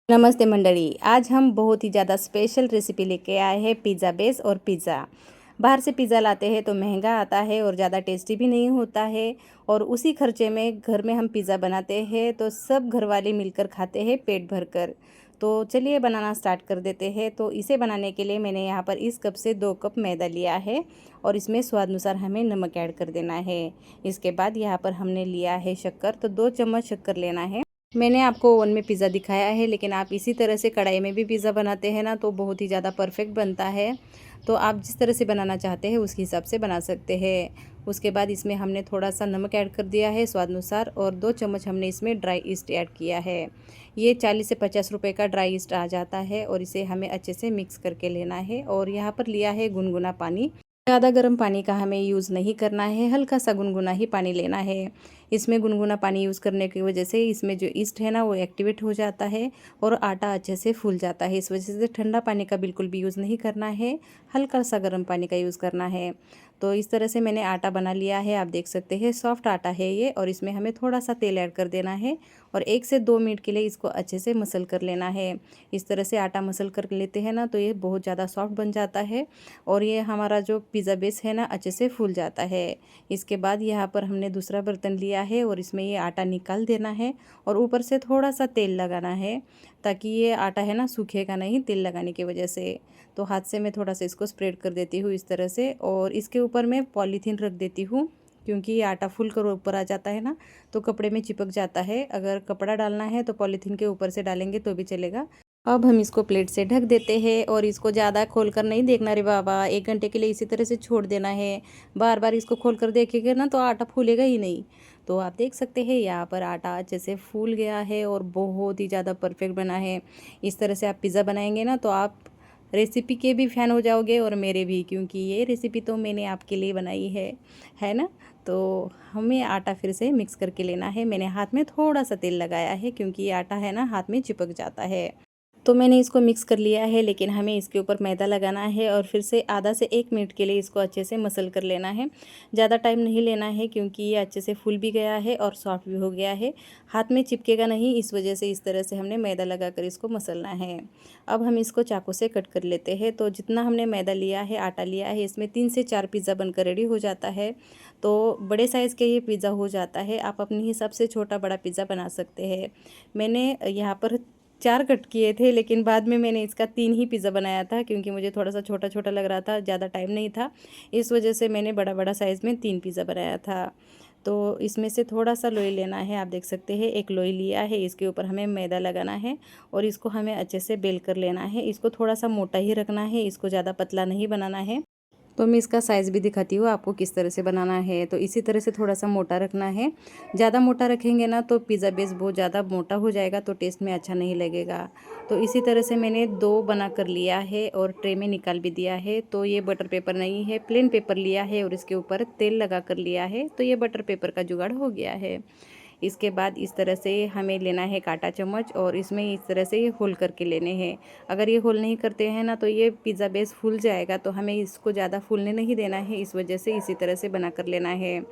नमस्ते मंडली। आज हम बहुत ही ज़्यादा स्पेशल रेसिपी लेके आए हैं, पिज़्ज़ा बेस और पिज़्ज़ा। बाहर से पिज़्ज़ा लाते हैं तो महंगा आता है और ज़्यादा टेस्टी भी नहीं होता है। और उसी खर्चे में घर में हम पिज़्ज़ा बनाते हैं तो सब घर वाले मिलकर खाते हैं पेट भर कर। तो चलिए बनाना स्टार्ट कर देते हैं। तो इसे बनाने के लिए मैंने यहाँ पर इस कप से 2 कप मैदा लिया है और इसमें स्वाद अनुसार हमें नमक ऐड कर देना है। इसके बाद यहाँ पर हमने लिया है शक्कर, तो 2 चम्मच शक्कर लेना है। मैंने आपको ओवन में पिज़्ज़ा दिखाया है, लेकिन आप इसी तरह से कढ़ाई में भी पिज़्ज़ा बनाते हैं ना तो बहुत ही ज़्यादा परफेक्ट बनता है। तो आप जिस तरह से बनाना चाहते हैं उसके हिसाब से बना सकते हैं। उसके बाद इसमें हमने थोड़ा सा नमक ऐड कर दिया है स्वाद अनुसार और 2 चम्मच हमने इसमें ड्राई ईस्ट ऐड किया है। ये 40 से 50 रुपए का ड्राई ईस्ट आ जाता है और इसे हमें अच्छे से मिक्स करके लेना है। और यहाँ पर लिया है गुनगुना पानी। ज़्यादा गर्म पानी का हमें यूज़ नहीं करना है, हल्का सा गुनगुना ही पानी लेना है। इसमें गुनगुना पानी यूज़ करने की वजह से इसमें जो ईस्ट है ना वो एक्टिवेट हो जाता है और आटा अच्छे से फूल जाता है। इस वजह से ठंडा पानी का बिल्कुल भी यूज़ नहीं करना है, हल्का सा गर्म पानी का यूज़ करना है। तो इस तरह से मैंने आटा बना लिया है, आप देख सकते हैं सॉफ्ट आटा है ये। और इसमें हमें थोड़ा सा तेल ऐड कर देना है और 1 से 2 मिनट के लिए इसको अच्छे से मसल कर लेना है। इस तरह से आटा मसल कर लेते हैं ना तो ये बहुत ज़्यादा सॉफ्ट बन जाता है और ये हमारा जो पिज़्ज़ा बेस है ना अच्छे से फूल जाता है। इसके बाद यहाँ पर हमने दूसरा बर्तन लिया है और इसमें ये आटा निकाल देना है और ऊपर से थोड़ा सा तेल लगाना है ताकि ये आटा है ना सूखेगा नहीं तेल लगाने की वजह से। तो हाथ से मैं थोड़ा सा इसको स्प्रेड कर देती हूँ इस तरह से और इसके ऊपर मैं पॉलीथीन रख देती हूँ, क्योंकि ये आटा फूल कर ऊपर आ जाता है ना तो कपड़े में चिपक जाता है। अगर कपड़ा डालना है तो पॉलीथीन के ऊपर से डालेंगे तो भी चलेगा। अब हम इसको प्लेट से ढक देते हैं और इसको ज़्यादा खोल कर नहीं देखना रे बाबा, 1 घंटे के लिए इसी तरह से छोड़ देना है। बार बार इसको खोल कर देखेंगे ना तो आटा फूलेगा ही नहीं। तो आप देख सकते हैं यहाँ पर आटा अच्छे से फूल गया है और बहुत ही ज़्यादा परफेक्ट बना है। इस तरह से आप पिज़्ज़ा बनाएंगे ना तो आप रेसिपी के भी फ़ैन हो जाओगे और मेरे भी, क्योंकि ये रेसिपी तो मैंने आपके लिए बनाई है ना। तो हमें आटा फिर से मिक्स करके लेना है। मैंने हाथ में थोड़ा सा तेल लगाया है क्योंकि ये आटा है ना हाथ में चिपक जाता है। तो मैंने इसको मिक्स कर लिया है, लेकिन हमें इसके ऊपर मैदा लगाना है और फिर से आधा से 1 मिनट के लिए इसको अच्छे से मसल कर लेना है। ज़्यादा टाइम नहीं लेना है क्योंकि ये अच्छे से फूल भी गया है और सॉफ्ट भी हो गया है, हाथ में चिपकेगा नहीं। इस वजह से इस तरह से हमने मैदा लगा कर इसको मसलना है। अब हम इसको चाकू से कट कर लेते हैं। तो जितना हमने मैदा लिया है, आटा लिया है, इसमें 3 से 4 पिज़्ज़ा बनकर रेडी हो जाता है। तो बड़े साइज़ के ये पिज़्ज़ा हो जाता है। आप अपने हिसाब से छोटा बड़ा पिज़्ज़ा बना सकते हैं। मैंने यहाँ पर 4 कट किए थे, लेकिन बाद में मैंने इसका 3 ही पिज़्ज़ा बनाया था क्योंकि मुझे थोड़ा सा छोटा छोटा लग रहा था, ज़्यादा टाइम नहीं था। इस वजह से मैंने बड़ा बड़ा साइज़ में 3 पिज़्ज़ा बनाया था। तो इसमें से थोड़ा सा लोई लेना है, आप देख सकते हैं एक लोई लिया है। इसके ऊपर हमें मैदा लगाना है और इसको हमें अच्छे से बेल कर लेना है। इसको थोड़ा सा मोटा ही रखना है, इसको ज़्यादा पतला नहीं बनाना है। तो मैं इसका साइज़ भी दिखाती हूँ आपको किस तरह से बनाना है। तो इसी तरह से थोड़ा सा मोटा रखना है। ज़्यादा मोटा रखेंगे ना तो पिज़्ज़ा बेस बहुत ज़्यादा मोटा हो जाएगा तो टेस्ट में अच्छा नहीं लगेगा। तो इसी तरह से मैंने 2 बना कर लिया है और ट्रे में निकाल भी दिया है। तो ये बटर पेपर नहीं है, प्लेन पेपर लिया है और इसके ऊपर तेल लगा कर लिया है। तो ये बटर पेपर का जुगाड़ हो गया है। इसके बाद इस तरह से हमें लेना है कांटा चम्मच और इसमें इस तरह से ये होल करके लेने हैं। अगर ये होल नहीं करते हैं ना तो ये पिज़्ज़ा बेस फूल जाएगा, तो हमें इसको ज़्यादा फूलने नहीं देना है। इस वजह से इसी तरह से बना कर लेना है।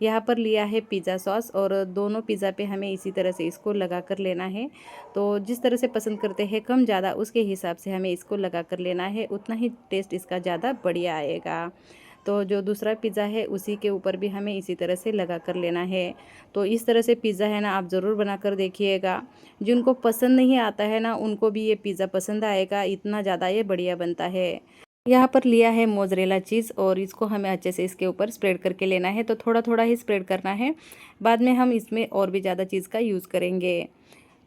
यहाँ पर लिया है पिज़्ज़ा सॉस और दोनों पिज़्ज़ा पे हमें इसी तरह से इसको लगा कर लेना है। तो जिस तरह से पसंद करते हैं कम ज़्यादा उसके हिसाब से हमें इसको लगा कर लेना है, उतना ही टेस्ट इसका ज़्यादा बढ़िया आएगा। तो जो दूसरा पिज़्ज़ा है उसी के ऊपर भी हमें इसी तरह से लगा कर लेना है। तो इस तरह से पिज़्ज़ा है ना आप ज़रूर बना कर देखिएगा। जिनको पसंद नहीं आता है ना उनको भी ये पिज़्ज़ा पसंद आएगा, इतना ज़्यादा ये बढ़िया बनता है। यहाँ पर लिया है मोज़रेला चीज़ और इसको हमें अच्छे से इसके ऊपर स्प्रेड करके लेना है। तो थोड़ा थोड़ा ही स्प्रेड करना है, बाद में हम इसमें और भी ज़्यादा चीज़ का यूज़ करेंगे।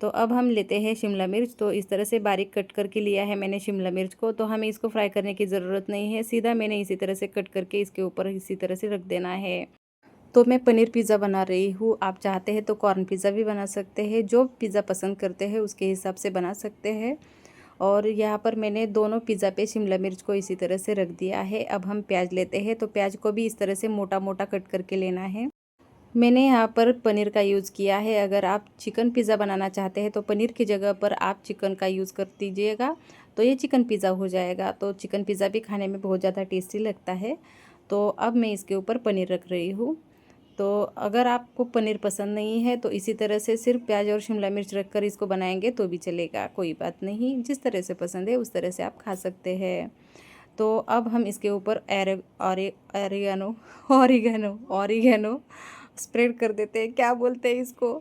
तो अब हम लेते हैं शिमला मिर्च। तो इस तरह से बारीक कट करके लिया है मैंने शिमला मिर्च को। तो हमें इसको फ्राई करने की ज़रूरत नहीं है, सीधा मैंने इसी तरह से कट करके इसके ऊपर इसी तरह से रख देना है। तो मैं पनीर पिज़्ज़ा बना रही हूँ, आप चाहते हैं तो कॉर्न पिज़्ज़ा भी बना सकते हैं। जो पिज़्ज़ा पसंद करते हैं उसके हिसाब से बना सकते हैं। और यहाँ पर मैंने दोनों पिज़्ज़ा पे शिमला मिर्च को इसी तरह से रख दिया है। अब हम प्याज लेते हैं। तो प्याज को भी इस तरह से मोटा मोटा कट करके लेना है। मैंने यहाँ पर पनीर का यूज़ किया है। अगर आप चिकन पिज़्ज़ा बनाना चाहते हैं तो पनीर की जगह पर आप चिकन का यूज़ कर दीजिएगा, तो ये चिकन पिज़्ज़ा हो जाएगा। तो चिकन पिज़्ज़ा भी खाने में बहुत ज़्यादा टेस्टी लगता है। तो अब मैं इसके ऊपर पनीर रख रही हूँ। तो अगर आपको पनीर पसंद नहीं है तो इसी तरह से सिर्फ प्याज और शिमला मिर्च रख कर इसको बनाएंगे तो भी चलेगा, कोई बात नहीं। जिस तरह से पसंद है उस तरह से आप खा सकते हैं। तो अब हम इसके ऊपर ऑरिगेनो ऑरिगेनो ऑरिगेनो स्प्रेड कर देते हैं, क्या बोलते हैं इसको,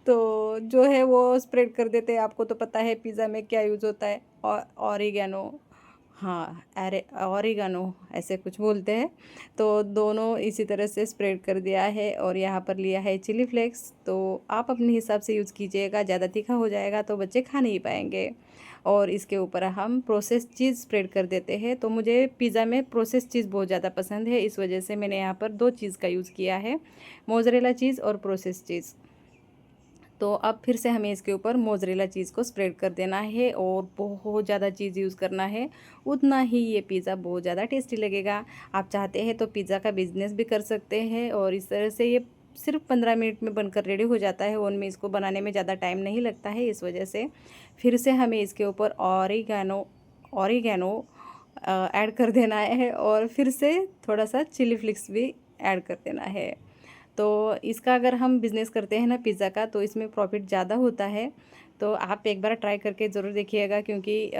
तो जो है वो स्प्रेड कर देते हैं। आपको तो पता है पिज़्ज़ा में क्या यूज़ होता है, ऑरिगेनो, हाँ अरे ऑरिगेनो ऐसे कुछ बोलते हैं। तो दोनों इसी तरह से स्प्रेड कर दिया है और यहाँ पर लिया है चिली फ्लेक्स। तो आप अपने हिसाब से यूज़ कीजिएगा, ज़्यादा तीखा हो जाएगा तो बच्चे खा नहीं पाएंगे। और इसके ऊपर हम प्रोसेस चीज़ स्प्रेड कर देते हैं। तो मुझे पिज़्ज़ा में प्रोसेस चीज़ बहुत ज़्यादा पसंद है, इस वजह से मैंने यहाँ पर 2 चीज़ का यूज़ किया है, मोज़रेला चीज़ और प्रोसेस चीज़। तो अब फिर से हमें इसके ऊपर मोज़रेला चीज़ को स्प्रेड कर देना है और बहुत ज़्यादा चीज़ यूज़ करना है, उतना ही ये पिज़्ज़ा बहुत ज़्यादा टेस्टी लगेगा। आप चाहते हैं तो पिज़्ज़ा का बिज़नेस भी कर सकते हैं और इस तरह से ये सिर्फ 15 मिनट में बनकर रेडी हो जाता है। ओवन में इसको बनाने में ज़्यादा टाइम नहीं लगता है, इस वजह से फिर से हमें इसके ऊपर ऑरिगेनो ऑरिगेनो ऐड कर देना है और फिर से थोड़ा सा चिली फ्लेक्स भी ऐड कर देना है। तो इसका अगर हम बिज़नेस करते हैं ना पिज़्ज़ा का, तो इसमें प्रॉफिट ज़्यादा होता है। तो आप एक बार ट्राई करके ज़रूर देखिएगा, क्योंकि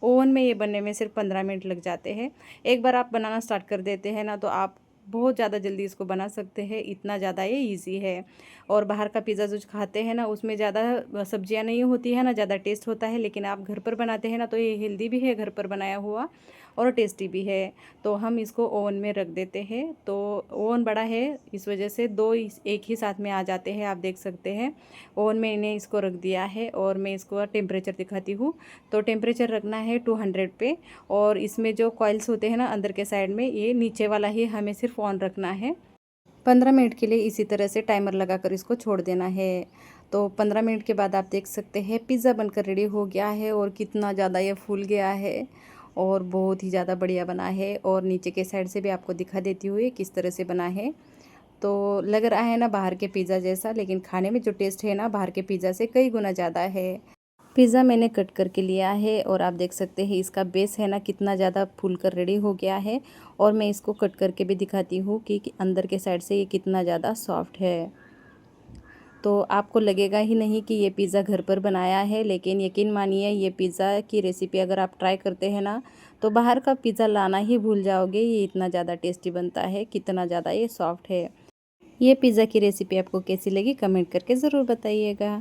ओवन में ये बनने में सिर्फ 15 मिनट लग जाते हैं। एक बार आप बनाना स्टार्ट कर देते हैं ना, तो आप बहुत ज़्यादा जल्दी इसको बना सकते हैं, इतना ज़्यादा ये ईज़ी है। और बाहर का पिज़्ज़ा जो खाते हैं ना, उसमें ज़्यादा सब्जियां नहीं होती है ना, ज़्यादा टेस्ट होता है। लेकिन आप घर पर बनाते हैं ना, तो ये हेल्दी भी है, घर पर बनाया हुआ, और टेस्टी भी है। तो हम इसको ओवन में रख देते हैं। तो ओवन बड़ा है, इस वजह से एक ही साथ में आ जाते हैं, आप देख सकते हैं। ओवन में इन्हें इसको रख दिया है और मैं इसको टेम्परेचर दिखाती हूँ। तो टेम्परेचर रखना है 200 पे, और इसमें जो कॉइल्स होते हैं ना अंदर के साइड में, ये नीचे वाला ही हमें सिर्फ ऑन रखना है। 15 मिनट के लिए इसी तरह से टाइमर लगाकर इसको छोड़ देना है। तो 15 मिनट के बाद आप देख सकते हैं पिज़्ज़ा बनकर रेडी हो गया है, और कितना ज़्यादा ये फूल गया है और बहुत ही ज़्यादा बढ़िया बना है। और नीचे के साइड से भी आपको दिखा देती हुई किस तरह से बना है। तो लग रहा है ना बाहर के पिज़्ज़ा जैसा, लेकिन खाने में जो टेस्ट है ना बाहर के पिज़्ज़ा से कई गुना ज़्यादा है। पिज़्ज़ा मैंने कट करके लिया है और आप देख सकते हैं इसका बेस है ना कितना ज़्यादा फूल कर रेडी हो गया है। और मैं इसको कट करके भी दिखाती हूँ कि अंदर के साइड से ये कितना ज़्यादा सॉफ्ट है। तो आपको लगेगा ही नहीं कि ये पिज़्ज़ा घर पर बनाया है, लेकिन यकीन मानिए ये पिज़्ज़ा की रेसिपी अगर आप ट्राई करते हैं ना, तो बाहर का पिज़्ज़ा लाना ही भूल जाओगे। ये इतना ज़्यादा टेस्टी बनता है, कितना ज़्यादा ये सॉफ्ट है। ये पिज़्ज़ा की रेसिपी आपको कैसी लगी कमेंट करके ज़रूर बताइएगा।